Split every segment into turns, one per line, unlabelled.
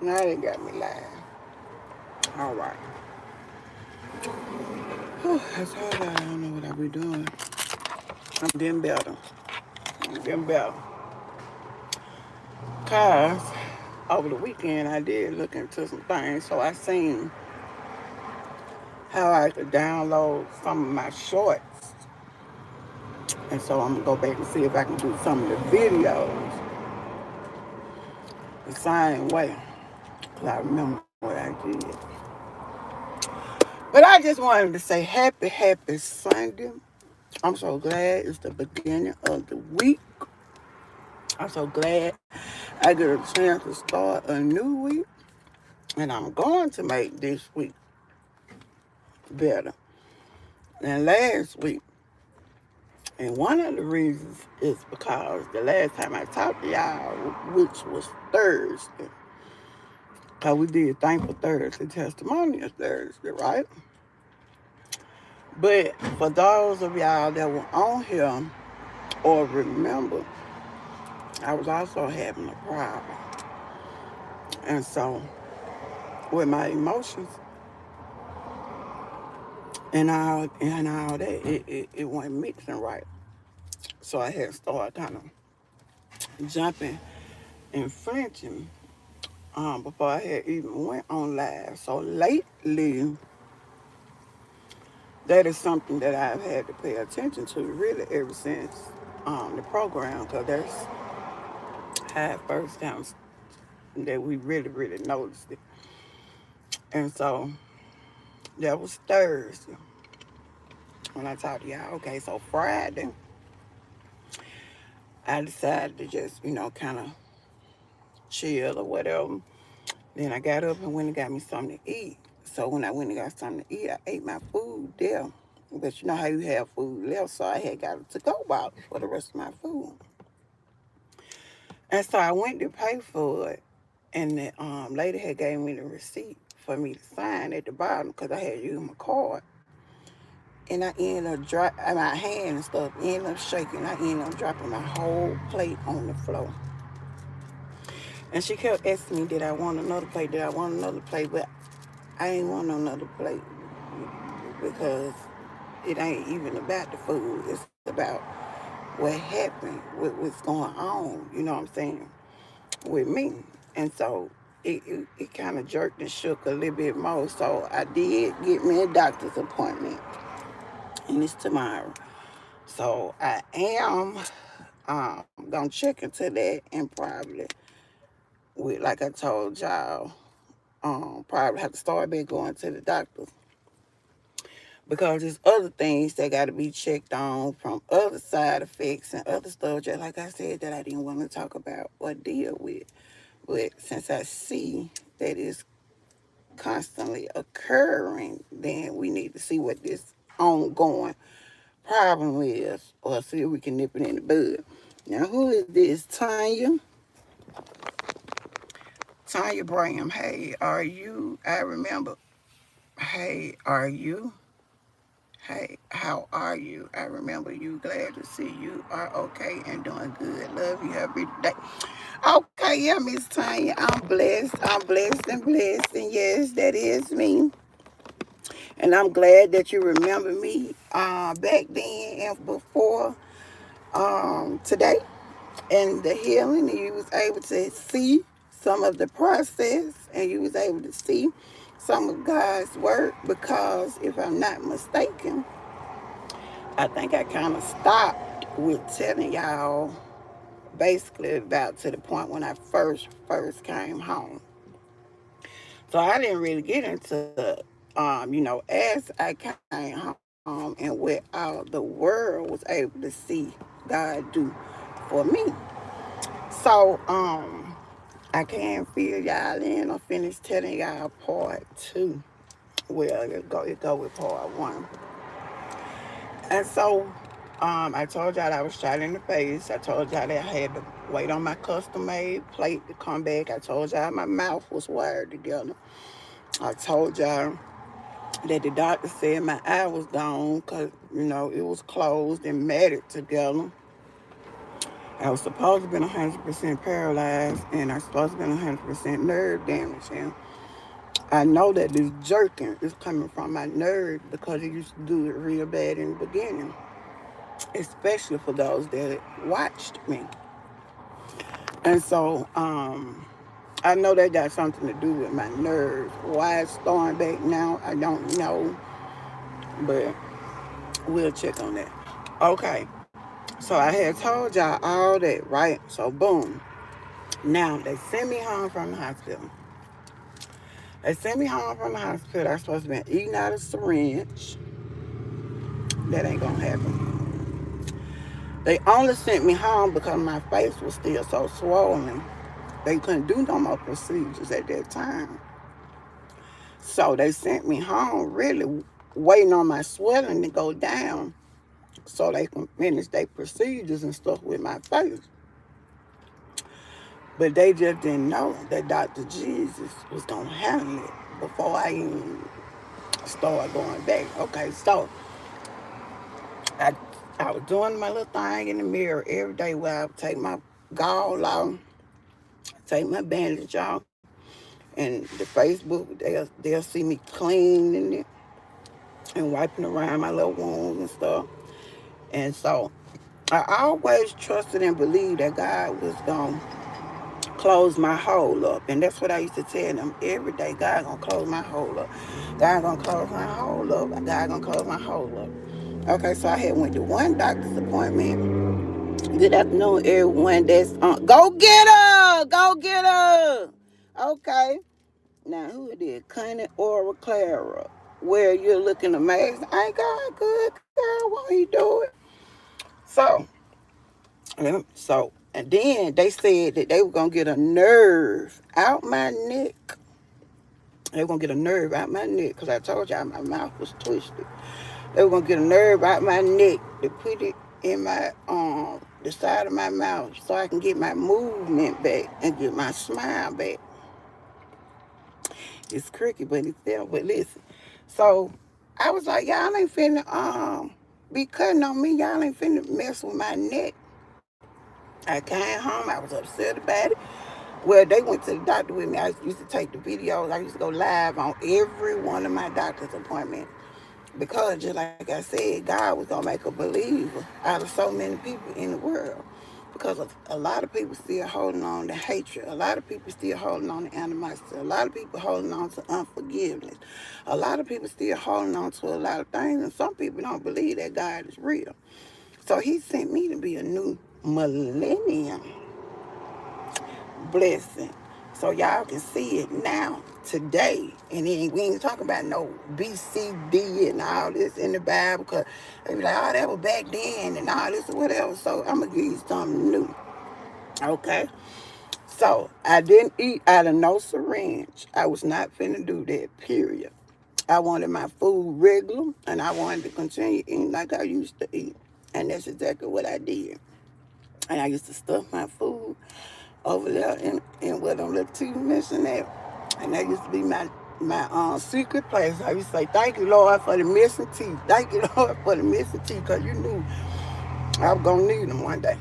Now they got me lying. All right. Whew, that's hard. I don't know what I be doing. I'm getting better. I'm getting better. Cause over the weekend I did look into some things, so I seen how I could download some of my shorts, and so I'm gonna go back and see if I can do some of the videos the same way. Cause I remember what I did. But I just wanted to say happy Sunday. I'm so glad it's the beginning of the week. I'm so glad I get a chance to start a new week. And I'm going to make this week better than last week. And one of the reasons is because the last time I talked to y'all, which was Thursday, because we did Thankful Thursday, Testimonial Thursday, right? But for those of y'all that were on here or remember, I was also having a problem. And so with my emotions and all that, it wasn't mixing right. So I had started kind of jumping and flinching before I had even went on live. So lately, that is something that I've had to pay attention to really ever since the program, because that's how it first time that we really noticed it. And so that was Thursday when I talked to y'all. Okay, so Friday, I decided to just, kind of chill or whatever. Then I got up and went and got me something to eat. So when I went and got something to eat, I ate my food there. But you know how you have food left, so I had got a to-go box for the rest of my food. And so I went to pay for it, and the lady had gave me the receipt for me to sign at the bottom because I had used my card. And I ended up dropping my hand and stuff, ended up shaking. I ended up dropping my whole plate on the floor. And she kept asking me, did I want another plate? Did I want another plate? But I ain't want another plate because it ain't even about the food. It's about what happened, what's going on, you know what I'm saying, with me. And so it kind of jerked and shook a little bit more. So I did get me a doctor's appointment, and it's tomorrow. So I am gonna check into that and probably, like I told y'all, probably have to start back going to the doctor because there's other things that got to be checked on from other side effects and other stuff, just like I said, that I didn't want to talk about or deal with. But since I see that it's constantly occurring, then we need to see what this ongoing problem is or see if we can nip it in the bud. Now, who is this? Tanya? Tanya Bram. Hey, are you? I remember. Hey, are you? Hey, how are you? I remember you. Glad to see you are okay and doing good. Love you every day. Okay, yeah, Miss Tanya. I'm blessed. I'm blessed and blessed. And yes, that is me. And I'm glad that you remember me back then and before today. And the healing, and you was able to see some of the process, and you was able to see some of God's work, because if I'm not mistaken, I think I kind of stopped with telling y'all basically about to the point when I first came home. So I didn't really get into, as I came home and what all the world was able to see God do for me. So I can fill y'all in or finish telling y'all part two. Well, it go with part one. And so I told y'all that I was shot in the face. I told y'all that I had to wait on my custom made plate to come back. I told y'all my mouth was wired together. I told y'all that the doctor said my eye was gone because, it was closed and matted together. I was supposed to be 100% paralyzed, and I was supposed to be 100% nerve damage. And I know that this jerking is coming from my nerve because it used to do it real bad in the beginning, especially for those that watched me. And so, I know that got something to do with my nerves. Why it's starting back now, I don't know, but we'll check on that. Okay, so I had told y'all all that, right? So, boom. Now, they sent me home from the hospital. They sent me home from the hospital. I'm supposed to be eating out of a syringe. That ain't gonna happen. They only sent me home because my face was still so swollen. They couldn't do no more procedures at that time. So they sent me home really waiting on my swelling to go down so they can finish their procedures and stuff with my face. But they just didn't know that Dr. Jesus was going to handle it before I even started going back. Okay, so I, I was doing my little thing in the mirror every day where I would take my gall off, take my bandage off, and the Facebook, they'll see me cleaning it and wiping around my little wounds and stuff. And so I always trusted and believed that God was going to close my hole up. And that's what I used to tell them every day. God going to close my hole up. God going to close my hole up. God going to close my hole up. Okay, so I had went to one doctor's appointment. Good afternoon, everyone. That's go get her! Go get her! Okay. Now, who it is? Connie or Clara? Where you're looking amazing. Ain't God good, girl? Why he do it? So, and then they said that they were gonna get a nerve out my neck. They were gonna get a nerve out my neck because I told y'all my mouth was twisted. They were gonna get a nerve out my neck to put it in my the side of my mouth so I can get my movement back and get my smile back. It's cricket, but it's there. But listen, so I was like, y'all ain't finna be cutting on me. Y'all ain't finna mess with my neck. I came home. I was upset about it. Well, they went to the doctor with me. I used to take the videos. I used to go live on every one of my doctor's appointments. Because just like I said, God was going to make a believer out of so many people in the world. Because a lot of people still holding on to hatred. A lot of people still holding on to animosity. A lot of people holding on to unforgiveness. A lot of people still holding on to a lot of things. And some people don't believe that God is real. So he sent me to be a new millennium blessing. So y'all can see it now, today. And then we ain't talking about no BCD and all this in the Bible, because they be like, oh, that was back then and all this or whatever. So I'm going to give you something new. Okay? So I didn't eat out of no syringe. I was not finna do that, period. I wanted my food regular, and I wanted to continue eating like I used to eat. And that's exactly what I did. And I used to stuff my food over there in where them little teeth missing at. And that used to be my secret place. I used to say, thank you, Lord, for the missing teeth. Thank you, Lord, for the missing teeth, because you knew I was going to need them one day.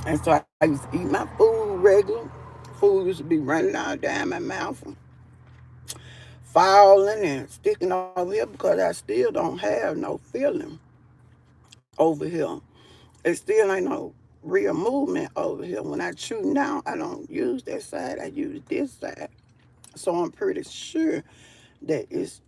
And so I used to eat my food regular. Food used to be running all down my mouth and falling and sticking over here because I still don't have no feeling over here. It still ain't no real movement over here. When I chew now, I don't use that side. I use this side. So I'm pretty sure that it's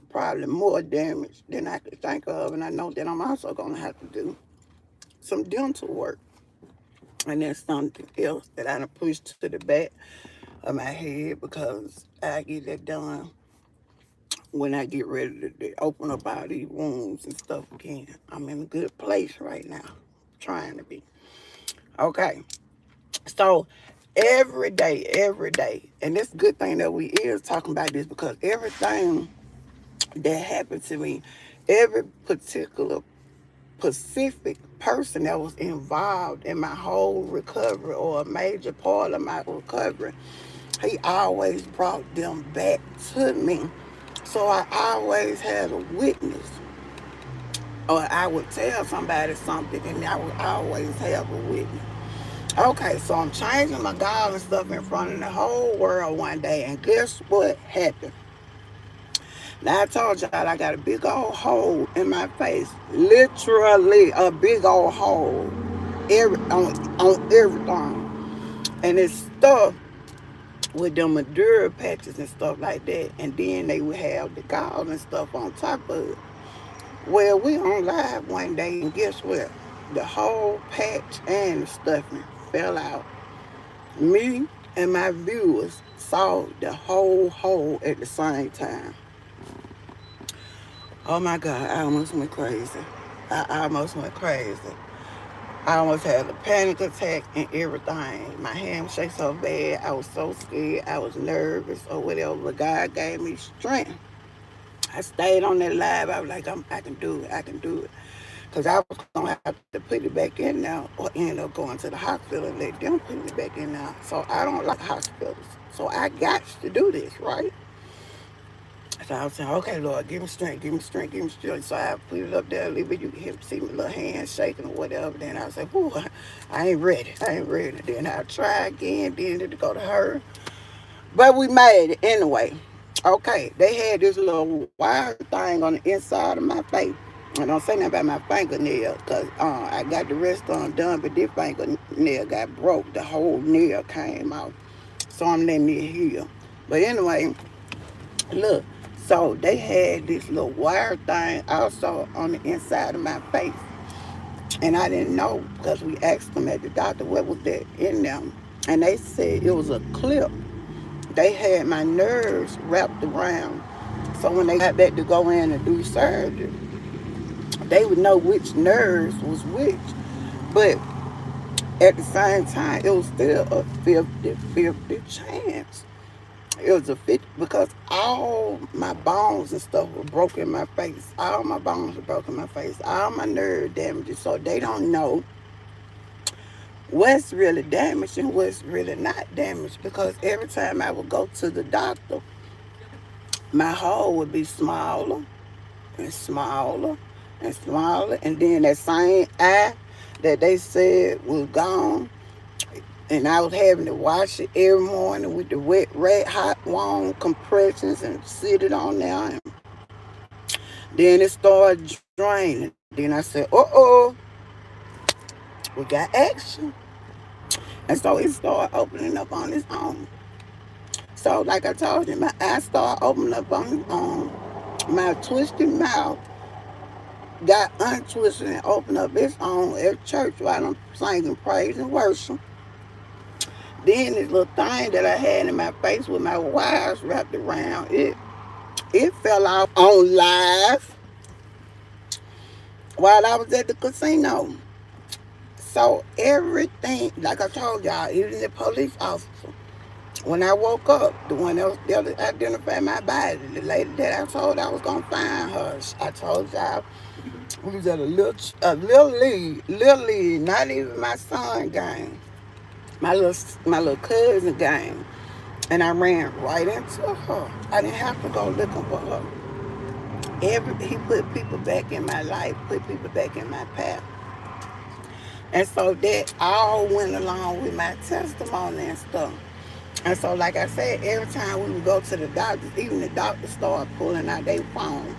probably more damage than I could think of. And I know that I'm also going to have to do some dental work. And that's something else that I done pushed to the back of my head because I get that done when I get ready to open up all these wounds and stuff again. I'm in a good place right now, trying to be. Okay, so every day, and it's a good thing that we is talking about this because everything that happened to me, every particular specific person that was involved in my whole recovery or a major part of my recovery, he always brought them back to me. So I always had a witness. Or I would tell somebody something and I would always have a witness. Okay, so I'm changing my gown and stuff in front of the whole world one day, and guess what happened? Now I told y'all I got a big old hole in my face, literally a big old hole, on everything, and it's stuff with them Madura patches and stuff like that, and then they would have the gauze and stuff on top of it. Well, we on live one day, and guess what? The whole patch and the stuffing fell out. Me and my viewers saw the whole hole at the same time. Oh my God, I almost went crazy. I almost went crazy. I almost had a panic attack and everything. My hand shake so bad. I was so scared. I was nervous or whatever. But God gave me strength. I stayed on that live. I was like, I can do it. I can do it. Because I was going to have to put it back in now or end up going to the hospital and let them put it back in now. So I don't like hospitals. So I got to do this, right? So I was saying, okay, Lord, give me strength, give me strength, give me strength. So I put it up there a little bit. You can see my little hand shaking or whatever. Then I was like, whoo, I ain't ready. I ain't ready. Then I try again. Then to go to her. But we made it anyway. Okay, they had this little wire thing on the inside of my face. I don't say nothing about my fingernail because I got the rest of them done, but this fingernail got broke. The whole nail came out. So I'm letting it heal. But anyway, look, so they had this little wire thing also on the inside of my face. And I didn't know because we asked them at the doctor what was that in them. And they said it was a clip. They had my nerves wrapped around. So when they got back to go in and do surgery, they would know which nerves was which. But at the same time, it was still a 50-50 chance. It was a 50 because all my bones and stuff were broken in my face. All my bones were broken in my face. All my nerve damages. So they don't know what's really damaged and what's really not damaged. Because every time I would go to the doctor, my hole would be smaller and smaller and smaller. And then that same eye that they said was gone, and I was having to wash it every morning with the wet, red hot, warm compressions and sit it on there. And then it started draining. Then I said, we got action. And so it started opening up on its own. So, like I told you, my eyes started opening up on its own. My twisted mouth got untwisted and opened up its own at church while I'm singing praise and worship. Then this little thing that I had in my face with my wires wrapped around it fell off on live while I was at the casino. So everything, like I told y'all, even the police officer, when I woke up, the one that was there to identify my body, the lady that I told I was gonna find her, I told y'all we was at little league, not even my son game, my little cousin game, and I ran right into her. I didn't have to go looking for her. He put people back in my life, put people back in my path. And so that all went along with my testimony and stuff. And so, like I said, every time we would go to the doctors, even the doctors started pulling out their phone.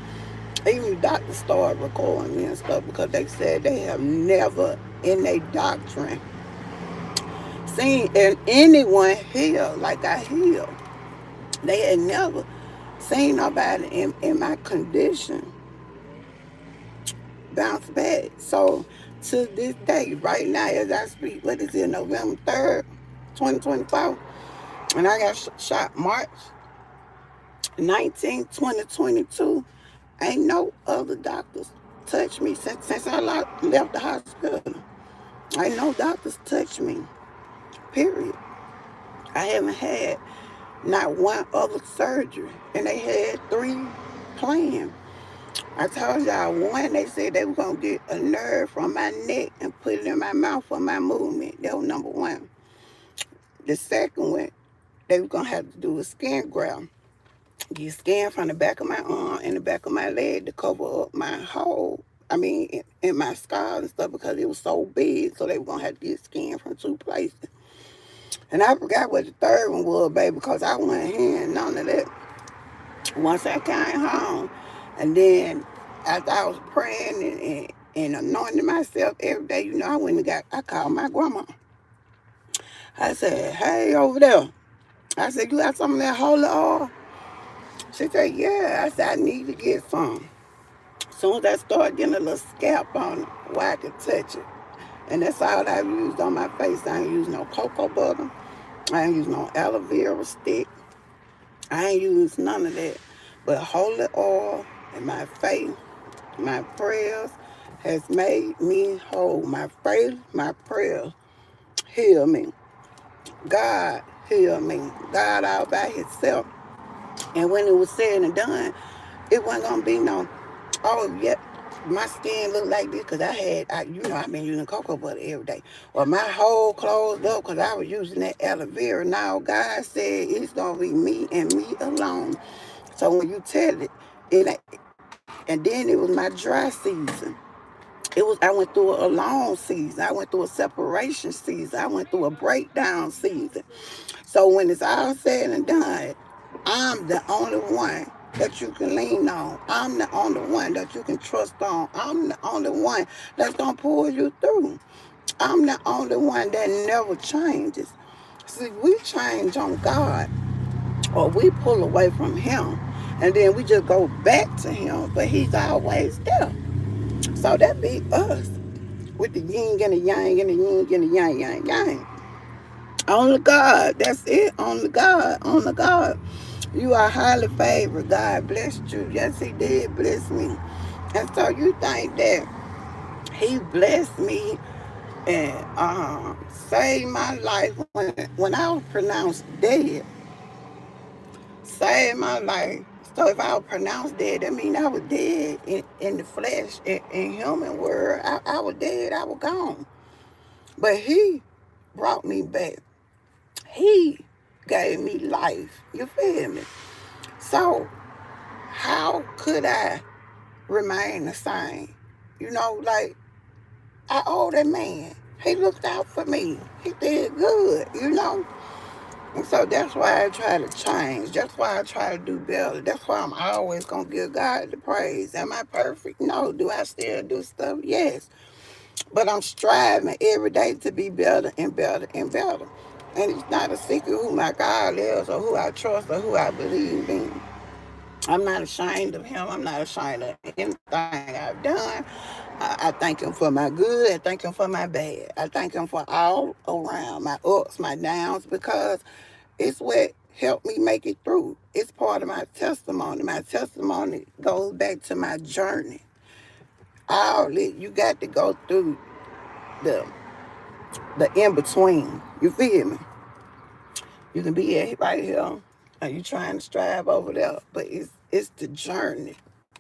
Even the doctors started recording me and stuff because they said they have never in their doctrine seen anyone heal like I heal. They had never seen nobody in my condition bounce back. So to this day, right now as I speak, what is it, November 3rd, 2024? And I got shot March 19, 2022. Ain't no other doctors touched me since I left the hospital. Ain't no doctors touched me, period. I haven't had not one other surgery. And they had 3 planned. I told y'all one, they said they were going to get a nerve from my neck and put it in my mouth for my movement. That was number one. The second one, they were going to have to do a skin graft. Get skin from the back of my arm and the back of my leg to cover up my hole I mean, in my scars and stuff because it was so big. So they were gonna have to get skin from 2 places. And I forgot what the third one was, baby, because I wasn't hearing none of that. Once I came home, and then after I was praying and anointing myself every day, I went and I called my grandma. I said, hey, over there. I said, you got some of that holy oil? She said, yeah. I said, I need to get some. As soon as I started getting a little scalp on it, where I could touch it. And that's all I've used on my face. I ain't used no cocoa butter. I ain't used no aloe vera stick. I ain't used none of that. But holy oil and my faith, my prayers has made me whole. My faith, my prayers heal me. God heal me. God all by himself. And when it was said and done, it wasn't gonna be no, oh yeah, my skin looked like this because I've been using cocoa butter every day. Or my whole closed up because I was using that aloe vera. Now God said it's gonna be me and me alone. So when you tell it, and then it was my dry season. I went through a long season. I went through a separation season. I went through a breakdown season. So when it's all said and done, I'm the only one that you can lean on. I'm the only one that you can trust on. I'm the only one that's going to pull you through. I'm the only one that never changes. See, we change on God or we pull away from him and then we just go back to him, but he's always there. So that be us with the yin and the yang and the yin and the yang, yang, yang. Only God. That's it. Only God. Only God. You are highly favored. God blessed you. Yes, he did bless me. And so you think that he blessed me and saved my life when I was pronounced dead. Saved my life. So if I was pronounced dead, that means I was dead in the flesh, in human world. I was dead. I was gone. But he brought me back. He gave me life. You feel me? So how could I remain the same? Like I owe that man. He looked out for me. He did good. And so that's why I try to change. That's why I try to do better. That's why I'm always going to give God the praise. Am I perfect? No. Do I still do stuff? Yes. But I'm striving every day to be better and better and better. And it's not a secret who my God is or who I trust or who I believe in. I'm not ashamed of him. I'm not ashamed of anything I've done. I thank him for my good. I thank him for my bad. I thank him for all around, my ups, my downs, because it's what helped me make it through. It's part of my testimony. My testimony goes back to my journey. You got to go through the in between. You feel me? You can be right here, and you trying to strive over there, but it's the journey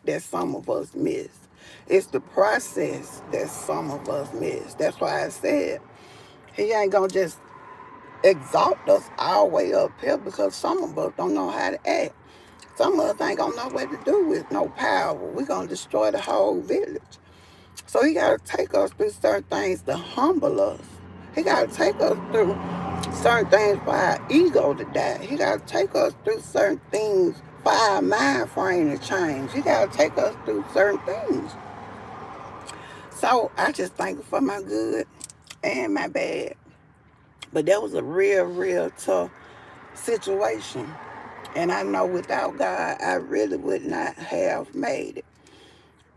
that some of us miss. It's the process that some of us miss. That's why I said he ain't gonna just exalt us all the way up here because some of us don't know how to act. Some of us ain't gonna know what to do with no power. We're gonna destroy the whole village. So he gotta take us through certain things to humble us. He gotta take us through certain things for our ego to die. He gotta take us through certain things for our mind frame to change. He gotta take us through certain things. So I just thank him for my good and my bad. But that was a real, real tough situation. And I know without God, I really would not have made it.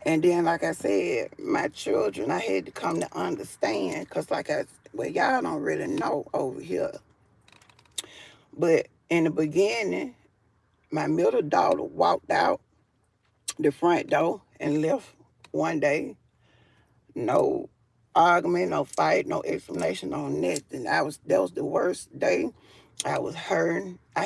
And then, like I said, my children, I had to come to understand, because y'all don't really know over here. But in the beginning, my middle daughter walked out the front door and left one day. No argument, no fight, no explanation, no nothing. That was the worst day. I was hurting. I